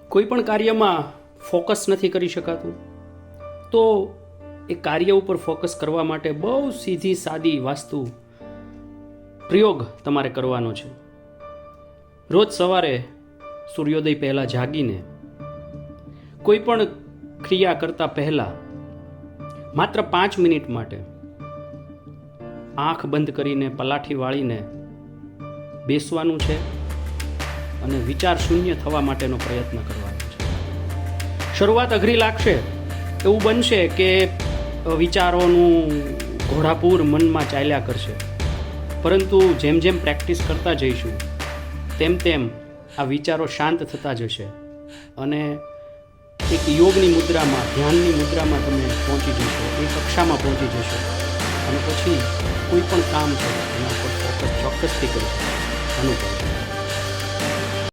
કોઈ પણ કાર્યમાં ફોકસ નથી કરી શકાતું તો એ કાર્ય ઉપર ફોકસ કરવા માટે બહુ સીધી સાદી વાસ્તુ પ્રયોગ તમારે કરવાનો છે. રોજ સવારે સૂર્યોદય પહેલાં જાગીને કોઈ પણ ક્રિયા કરતાં પહેલાં માત્ર 5 મિનિટ માટે આંખ બંધ કરીને પલાઠી વાળીને બેસવાનું છે અને વિચાર શૂન્ય થવા માટેનો પ્રયત્ન કરવાનો છે. શરૂઆત અઘરી લાગશે, એવું બનશે કે વિચારોનું ઘોડાપૂર મનમાં ચાલ્યા કરશે, પરંતુ જેમ જેમ પ્રેક્ટિસ કરતા જઈશું તેમ તેમ આ વિચારો શાંત થતા જશે અને એક યોગની મુદ્રામાં, ધ્યાનની મુદ્રામાં તમે પહોંચી જશો, એ કક્ષામાં પહોંચી જશો અને પછી કોઈ પણ કામ છે એના ઉપર ફોકસ ચોક્કસથી કરી શકો. અનુભવ